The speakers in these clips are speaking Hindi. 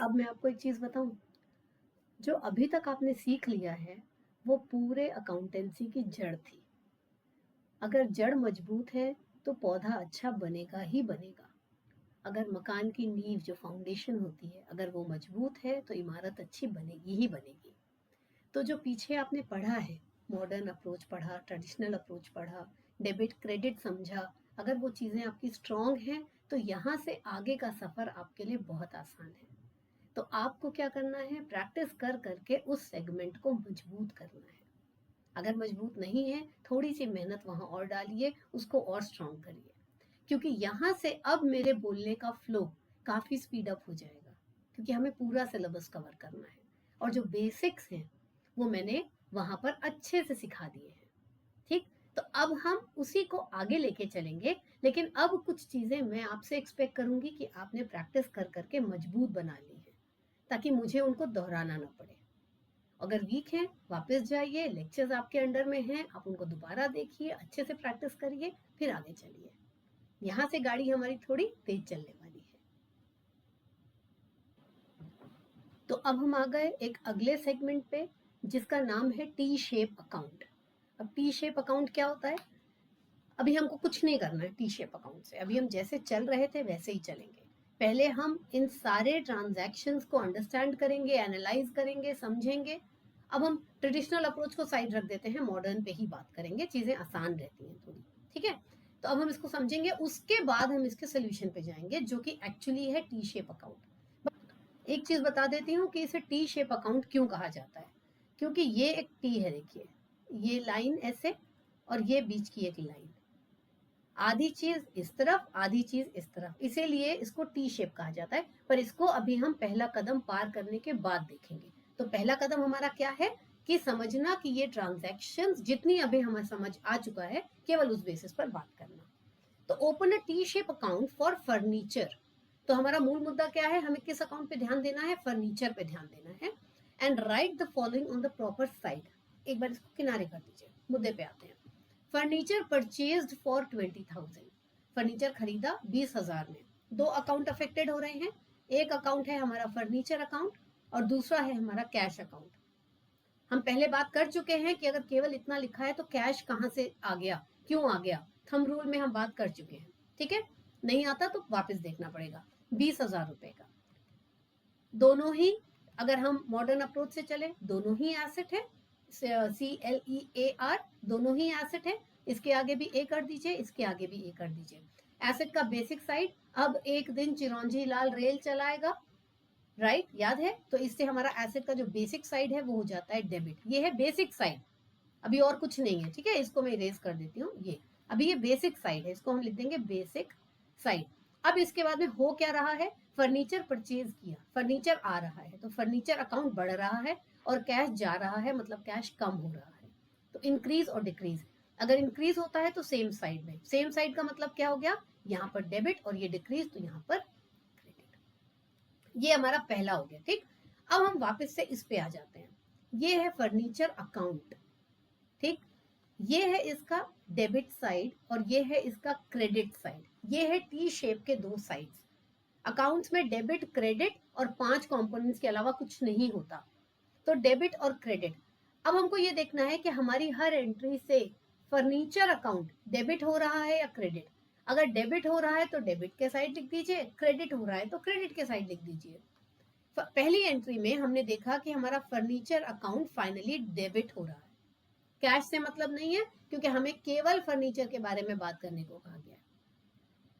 अब मैं आपको एक चीज़ बताऊँ, जो अभी तक आपने सीख लिया है, वो पूरे अकाउंटेंसी की जड़ थी। अगर जड़ मजबूत है, तो पौधा अच्छा बनेगा ही बनेगा। अगर मकान की नींव जो फाउंडेशन होती है, अगर वो मजबूत है, तो इमारत अच्छी बनेगी ही बनेगी। तो जो पीछे आपने पढ़ा है, मॉडर्न अप्रोच पढ़ा, ट्रेडिशनल अप्रोच पढ़ा, डेबिट क्रेडिट समझा, अगर वो चीज़ें आपकी स्ट्रॉन्ग हैं, तो यहाँ से आगे का सफ़र आपके लिए बहुत आसान है। तो आपको क्या करना है, प्रैक्टिस कर करके उस सेगमेंट को मजबूत करना है। अगर मजबूत नहीं है, थोड़ी सी मेहनत वहां और डालिए, उसको और स्ट्रांग करिए, क्योंकि यहाँ से अब मेरे बोलने का फ्लो काफ़ी स्पीड अप हो जाएगा, क्योंकि हमें पूरा सिलेबस कवर करना है और जो बेसिक्स हैं वो मैंने वहां पर अच्छे से सिखा दिए हैं। ठीक, तो अब हम उसी को आगे लेके चलेंगे, लेकिन अब कुछ चीज़ें मैं आपसे एक्सपेक्ट करूंगी कि आपने प्रैक्टिस कर करके मजबूत बना ली है, ताकि मुझे उनको दोहराना ना पड़े। अगर वीक हैं, वापस जाइए, लेक्चर्स आपके अंडर में हैं, आप उनको दोबारा देखिए, अच्छे से प्रैक्टिस करिए, फिर आगे चलिए। यहाँ से गाड़ी हमारी थोड़ी तेज चलने वाली है। तो अब हम आ गए एक अगले सेगमेंट पे, जिसका नाम है टी शेप अकाउंट। अब टी शेप अकाउंट क्या होता है? अभी हमको कुछ नहीं करना है टी शेप अकाउंट से, अभी हम जैसे चल रहे थे वैसे ही चलेंगे। पहले हम इन सारे ट्रांजैक्शंस को अंडरस्टैंड करेंगे, एनालाइज करेंगे, समझेंगे। अब हम ट्रेडिशनल अप्रोच को साइड रख देते हैं, मॉडर्न पे ही बात करेंगे, चीज़ें आसान रहती हैं थोड़ी। ठीक है, तो अब हम इसको समझेंगे, उसके बाद हम इसके सोल्यूशन पे जाएंगे, जो कि एक्चुअली है टी शेप अकाउंट। एक चीज़ बता देती हूँ कि इसे टी शेप अकाउंट क्यों कहा जाता है। क्योंकि ये एक टी है, देखिए, ये लाइन ऐसे, और ये बीच की एक लाइन, आधी चीज इस तरफ, आधी चीज इस तरफ, इसीलिए इसको टी शेप कहा जाता है। पर इसको अभी हम पहला कदम पार करने के बाद देखेंगे। तो पहला कदम हमारा क्या है कि समझना कि ये ट्रांजैक्शन जितनी अभी हमें समझ आ चुका है, केवल उस बेसिस पर बात करना। तो open a T shape account for furniture. तो हमारा मूल मुद्दा क्या है, हमें किस अकाउंट पे ध्यान देना है? फर्नीचर पे ध्यान देना है। And right the following on the proper side. एक बार इसको किनारे कर दीजिए, मुद्दे पे आते हैं। Furniture purchased for 20,000। फर्नीचर खरीदा 20,000 में। दो अकाउंट अफेक्टेड हो रहे हैं। एक अकाउंट है हमारा फर्नीचर अकाउंट, और दूसरा है हमारा कैश अकाउंट। हम पहले बात कर चुके हैं कि अगर केवल इतना लिखा है तो कैश कहाँ से आ गया, क्यों आ गया, थंब रूल में हम बात कर चुके हैं। ठीक है, नहीं आता तो वापस देखना पड़ेगा। 20,000 रुपए का, दोनों ही, अगर हम मॉडर्न अप्रोच से चले, दोनों ही एसेट है। CLEAR, दोनों ही एसेट है। इसके आगे भी ए कर दीजिए, इसके आगे भी ए कर दीजिए। एसेट का बेसिक साइड, अब एक दिन चिरौंजी लाल रेल चलाएगा, राइट, याद है? तो इससे हमारा एसेट का जो बेसिक साइड है वो हो जाता है डेबिट। ये है बेसिक साइड, अभी और कुछ नहीं है। ठीक है, इसको मैं इरेज कर देती हूँ। ये अभी ये बेसिक साइड है, इसको हम लिख देंगे बेसिक साइड। अब इसके बाद में हो क्या रहा है, फर्नीचर परचेज किया, फर्नीचर आ रहा है, तो फर्नीचर अकाउंट बढ़ रहा है, और कैश जा रहा है, मतलब कैश कम हो रहा है। तो इंक्रीज और डिक्रीज, अगर इंक्रीज होता है तो सेम साइड में, सेम साइड का मतलब क्या हो गया, यहाँ पर डेबिट, और ये डिक्रीज तो यहाँ पर क्रेडिट। ये हमारा पहला हो गया। ठीक, अब हम वापस से इस पे आ जाते हैं। ये है फर्नीचर अकाउंट। ठीक, ये है इसका डेबिट साइड, और ये है इसका क्रेडिट साइड। ये है टी शेप के दो साइड्स। अकाउंट्स में डेबिट, क्रेडिट और 5 कंपोनेंट्स के अलावा कुछ नहीं होता। तो डेबिट और क्रेडिट। अब हमको ये देखना है कि हमारी हर एंट्री से फर्नीचर अकाउंट डेबिट हो रहा है या क्रेडिट। अगर डेबिट हो रहा है तो डेबिट के साइड लिख दीजिए, क्रेडिट हो रहा है तो क्रेडिट के साइड लिख दीजिए। पहली एंट्री में हमने देखा कि हमारा फर्नीचर अकाउंट फाइनली डेबिट हो रहा है। कैश से मतलब नहीं है, क्योंकि हमें केवल फर्नीचर के बारे में बात करने को कहा गया है।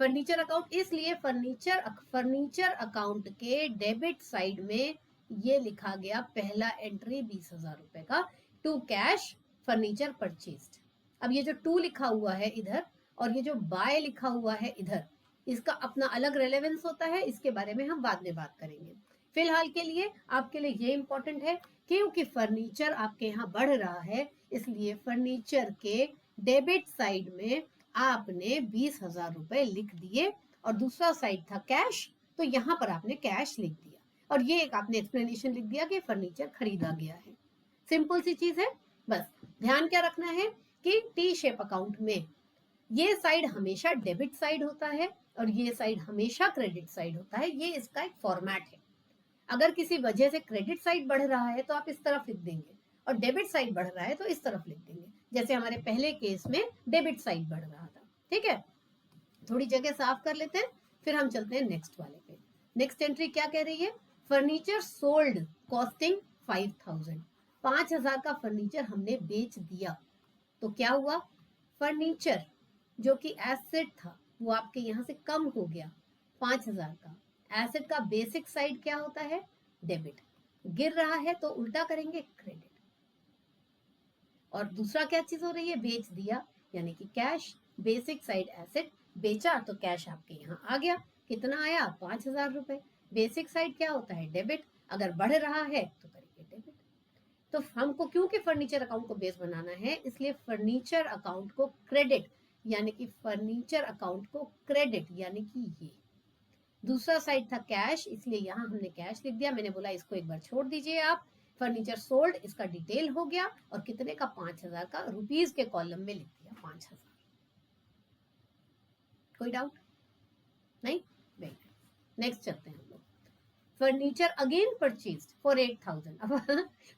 फर्नीचर अकाउंट, इसलिए फर्नीचर अकाउंट के डेबिट साइड में ये लिखा गया पहला एंट्री 20,000 रुपए का, टू कैश फर्नीचर परचेस्ड। अब ये जो टू लिखा हुआ है इधर, और ये जो बाय लिखा हुआ है इधर, इसका अपना अलग रेलेवेंस होता है, इसके बारे में हम बाद में बात करेंगे। फिलहाल के लिए आपके लिए ये इंपॉर्टेंट है, क्योंकि फर्नीचर आपके यहाँ बढ़ रहा है, इसलिए फर्नीचर के डेबिट साइड में आपने 20,000 रुपए लिख दिए, और दूसरा साइड था कैश, तो यहाँ पर आपने कैश लिख दिया, और ये एक आपने एक्सप्लेनेशन लिख दिया कि फर्नीचर खरीदा गया है। सिंपल सी चीज है। बस ध्यान क्या रखना है कि टी शेप अकाउंट में ये साइड हमेशा डेबिट साइड होता है, और ये साइड हमेशा क्रेडिट साइड होता है। ये इसका एक फॉर्मेट है। अगर किसी वजह से क्रेडिट साइड बढ़ रहा है तो आप इस तरफ लिख देंगे, और डेबिट साइड बढ़ रहा है तो इस तरफ लिख देंगे, जैसे हमारे पहले केस में डेबिट साइड बढ़ रहा था। ठीक है, थोड़ी जगह साफ कर लेते हैं, फिर हम चलते हैं नेक्स्ट वाले पे। नेक्स्ट एंट्री क्या कह रही है? फर्नीचर सोल्ड कॉस्टिंग 5000, 5000 का फर्नीचर हमने बेच दिया। तो क्या हुआ? फर्नीचर जो कि एसेट था वो आपके यहाँ से कम हो गया 5000 का। एसेट का बेसिक साइड क्या होता है? डेबिट। गिर रहा है तो उल्टा करेंगे, क्रेडिट। और दूसरा क्या चीज हो रही है? बेच दिया, यानी कि कैश। बेसिक साइड एसेट, बेचा तो कैश आपके यहाँ आ गया। कितना आया? 5000 रुपए। बेसिक साइड क्या होता है? डेबिट। अगर बढ़ रहा है तो करेंगे डेबिट। तो हमको क्योंकि फर्नीचर अकाउंट को बेस बनाना है, इसलिए फर्नीचर अकाउंट को क्रेडिट, यानी कि फर्नीचर अकाउंट को क्रेडिट, यानी कि ये दूसरा साइड था कैश, इसलिए यहाँ हमने कैश लिख दिया। मैंने बोला इसको एक बार छोड़ दीजिए आप। फर्नीचर सोल्ड, इसका डिटेल हो गया, और कितने का? 5000 का, रुपीज के कॉलम में लिख दिया 5000। कोई डाउट नहीं? नेक्स्ट चलते हैं हम लोग। Furniture again purchase for 8000। अब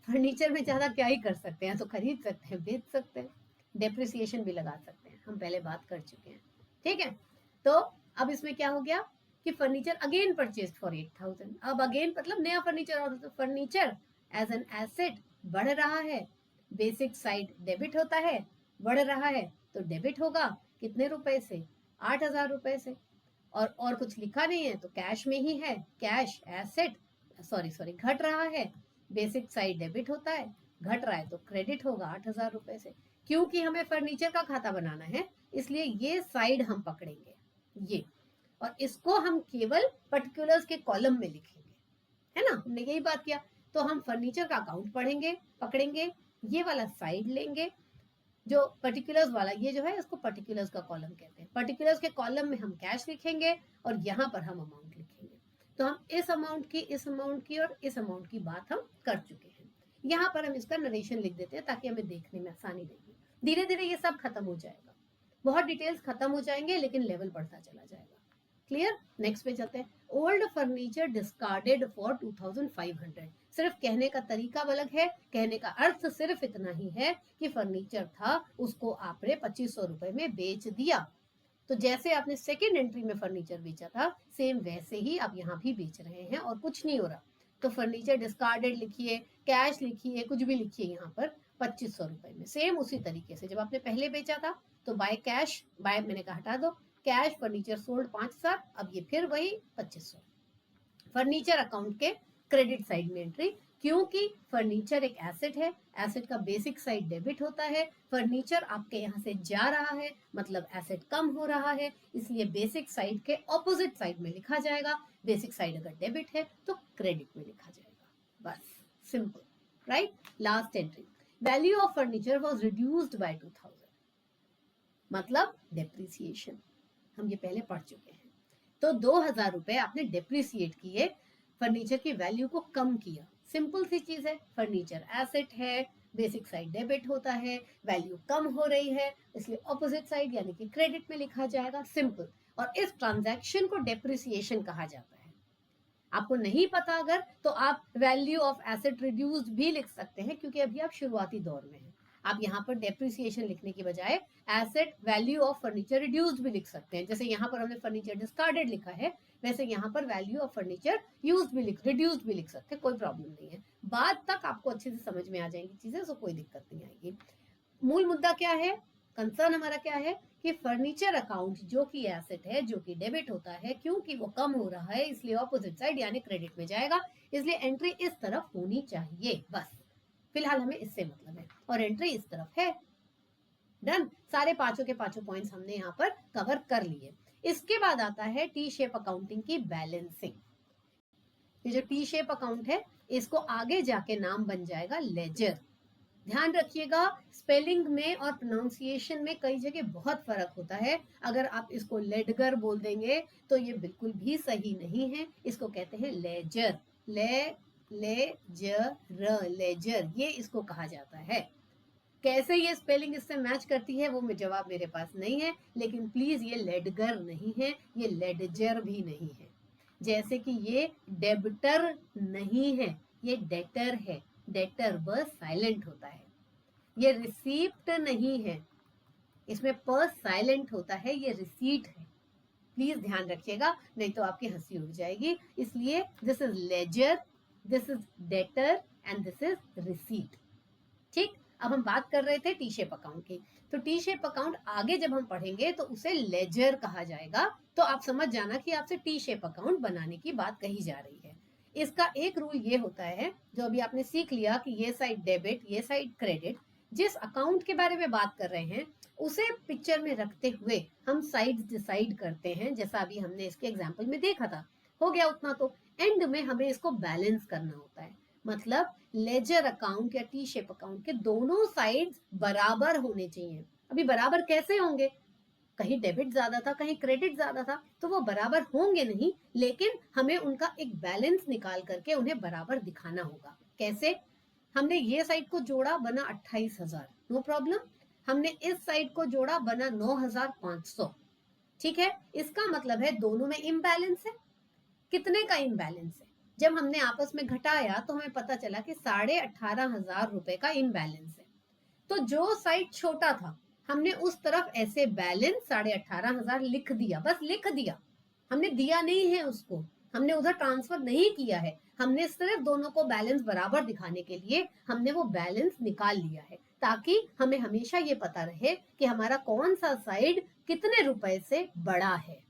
फर्नीचर में ज्यादा क्या ही कर सकते हैं, तो खरीद सकते हैं, बेच सकते हैं, डेप्रिसिएशन भी लगा सकते हैं, हम पहले बात कर चुके हैं। ठीक है, तो अब इसमें क्या हो गया कि फर्नीचर अगेन परचेज फॉर 8000। अब अगेन मतलब नया फर्नीचर, और तो फर्नीचर एज एन एसेट बढ़ रहा है, बेसिक साइड डेबिट होता है, बढ़ रहा है तो डेबिट होगा। कितने रुपए से? 8000 रुपए से। और कुछ लिखा नहीं है तो कैश में ही है, कैश एसेट, सॉरी घट रहा है, बेसिक साइड डेबिट होता है, घट रहा है तो क्रेडिट होगा 8000 रुपए से। क्योंकि हमें फर्नीचर का खाता बनाना है, इसलिए ये साइड हम पकड़ेंगे, ये, और इसको हम केवल पर्टिकुलर्स के कॉलम में लिखेंगे, है ना? हमने यही बात किया। तो हम फर्नीचर का अकाउंट पकड़ेंगे, ये वाला साइड लेंगे, जो पर्टिकुलर्स वाला, ये जो है इसको पर्टिकुलर्स का कॉलम कहते हैं। पर्टिकुलर्स के कॉलम में हम कैश लिखेंगे, और यहाँ पर हम अमाउंट लिखेंगे। तो हम इस अमाउंट की, इस अमाउंट की और इस अमाउंट की बात हम कर चुके हैं। यहाँ पर हम इसका नरेशन लिख देते हैं ताकि हमें देखने में आसानी रहेगी। धीरे धीरे ये सब खत्म हो जाएगा, बहुत डिटेल्स खत्म हो जाएंगे, लेकिन लेवल बढ़ता चला जाएगा। क्लियर? नेक्स्ट पे चलते हैं। Old furniture discarded for 2500। सिर्फ कहने का तरीका अलग है, कहने का अर्थ सिर्फ इतना ही है कि फर्नीचर था, उसको आपने 2500 रुपए में बेच दिया। तो जैसे आपने सेकेंड एंट्री में फर्नीचर बेचा था, सेम वैसे ही आप यहाँ भी बेच रहे हैं, और कुछ नहीं हो रहा। तो फर्नीचर डिस्कार्डेड लिखिए, कैश लिखिए, कुछ भी लिखिए यहाँ पर 2500 रुपए में। सेम उसी तरीके से जब आपने पहले बेचा था तो बाय कैश, बाय मैंने कहा हटा दो, कैश फर्नीचर सोल्ड 5000, अब ये फिर वही 2500। फर्नीचर अकाउंट के क्रेडिट साइड में एंट्री, क्योंकि फर्नीचर एक एसेट है, एसेट का बेसिक साइड डेबिट होता है, फर्नीचर आपके यहाँ से जा रहा है, मतलब एसेट कम हो रहा है, इसलिए बेसिक साइड के ऑपोजिट साइड में लिखा जाएगा। बेसिक साइड अगर डेबिट है तो क्रेडिट में लिखा जाएगा, बस simple, right? Last entry, value of furniture was reduced by 2000, मतलब डेप्रिसिएशन, हम ये पहले पढ़ चुके हैं। तो 2000 रुपए आपने डेप्रिसिएट किए, फर्नीचर की वैल्यू को कम किया। सिंपल सी चीज है, फर्नीचर एसेट है, बेसिक साइड डेबिट होता है, वैल्यू कम हो रही है, इसलिए ऑपोजिट साइड यानी कि क्रेडिट में लिखा जाएगा, सिंपल। और इस ट्रांजैक्शन को डेप्रिसिएशन कहा जाता है। आपको नहीं पता अगर, तो आप वैल्यू ऑफ एसेट रिड्यूस्ड भी लिख सकते हैं, क्योंकि अभी आप शुरुआती दौर में हैं। आप यहाँ पर डेप्रिसिएशन लिखने की बजाय asset value of furniture reduced भी लिख सकते हैं। जैसे यहाँ पर हमने फर्नीचर डिस्कार्डेड लिखा है, वैसे यहाँ पर वैल्यू ऑफ फर्नीचर यूज्ड भी रिड्यूस्ड भी लिख सकते हैं, कोई प्रॉब्लम नहीं है। बाद तक आपको अच्छे से समझ में आ जाएंगी चीजें, तो कोई दिक्कत नहीं आएगी। मूल मुद्दा क्या है, कंसर्न हमारा क्या है कि फर्नीचर अकाउंट जो कि एसेट है, जो कि डेबिट होता है, क्योंकि वो कम हो रहा है, इसलिए ऑपोजिट साइड यानी क्रेडिट में जाएगा, इसलिए एंट्री इस तरफ होनी चाहिए। बस फिलहाल हमें इससे मतलब है, और एंट्री इस तरफ है। डन, सारे पांचों के पांचों पॉइंट्स हमने यहाँ पर कवर कर लिए। इसके बाद आता है टी शेप अकाउंटिंग की बैलेंसिंग। ये जो टी शेप अकाउंट है, इसको आगे जाके नाम बन जाएगा लेजर। ध्यान रखिएगा, स्पेलिंग में और प्रोनाउंसिएशन में कई जगह बहुत फर्क होता है। अगर आप इसको लेडगर बोल देंगे तो ये बिल्कुल भी सही नहीं है, इसको कहते हैं लेजर, लेजर, ये इसको कहा जाता है। कैसे ये स्पेलिंग इससे मैच करती है वो जवाब मेरे पास नहीं है, लेकिन प्लीज ये लेडगर नहीं है, ये लेडजर भी नहीं है। जैसे कि ये डेबिटर नहीं है, ये डेटर है, डेटर व साइलेंट होता है। ये रिसीप्ट नहीं है, इसमें प साइलेंट होता है, ये रिसीट है। प्लीज ध्यान रखिएगा, नहीं तो आपकी हंसी उड़ जाएगी। इसलिए this is ledger, this is debtor and this is receipt. ठीक, अब हम बात कर रहे थे टी शेप अकाउंट की, तो टी शेप अकाउंट आगे जब हम पढ़ेंगे तो उसे लेजर कहा जाएगा। तो आप समझ जाना कि आपसे टी शेप अकाउंट बनाने की बात कही जा रही है। इसका एक रूल ये होता है, जो अभी आपने सीख लिया कि ये साइड डेबिट, ये साइड क्रेडिट, जिस अकाउंट के बारे में बात कर रहे हैं उसे पिक्चर में रखते हुए हम साइड्स डिसाइड करते हैं, जैसा अभी हमने इसके एग्जाम्पल में देखा था। हो गया उतना, तो एंड में हमें इसको बैलेंस करना होता है। मतलब लेजर अकाउंट या टी शेप अकाउंट के दोनों साइड्स बराबर होने चाहिए। अभी बराबर कैसे होंगे? कहीं डेबिट ज्यादा था, कहीं क्रेडिट ज्यादा था, तो वो बराबर होंगे नहीं, लेकिन हमें उनका एक बैलेंस निकाल करके उन्हें बराबर दिखाना होगा। कैसे? हमने ये साइड को जोड़ा, बना 28,000, नो प्रॉब्लम। हमने इस साइड को जोड़ा, बना 9,500। ठीक है, इसका मतलब है दोनों में इम्बैलेंस है। कितने का इम्बैलेंस है? जब हमने आपस में घटाया तो हमें पता चला कि 18,500 रुपए का इम्बैलेंस है। तो जो साइड छोटा था हमने उस तरफ ऐसे बैलेंस 18,500 लिख दिया, बस लिख दिया, हमने दिया नहीं है उसको, हमने उधर ट्रांसफर नहीं किया है, हमने सिर्फ दोनों को बैलेंस बराबर दिखाने के लिए हमने वो बैलेंस निकाल लिया है, ताकि हमें हमेशा ये पता रहे कि हमारा कौन सा साइड कितने रुपए से बड़ा है।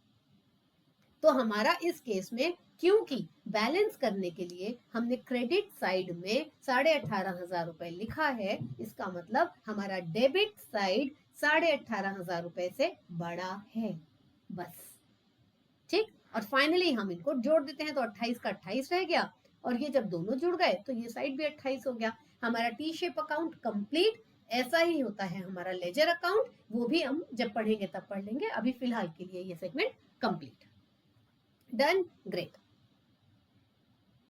तो हमारा इस केस में, क्योंकि बैलेंस करने के लिए हमने क्रेडिट साइड में 18,500 रुपए लिखा है, इसका मतलब हमारा डेबिट साइड 18,500 रुपए से बड़ा है, बस। ठीक, और फाइनली हम इनको जोड़ देते हैं तो 28 का 28 रह गया, और ये जब दोनों जुड़ गए तो ये साइड भी 28 हो गया। हमारा टी शेप अकाउंट कंप्लीट। ऐसा ही होता है हमारा लेजर अकाउंट, वो भी हम जब पढ़ेंगे तब पढ़ लेंगे, अभी फिलहाल के लिए ये सेगमेंट कंप्लीट। Done? Great.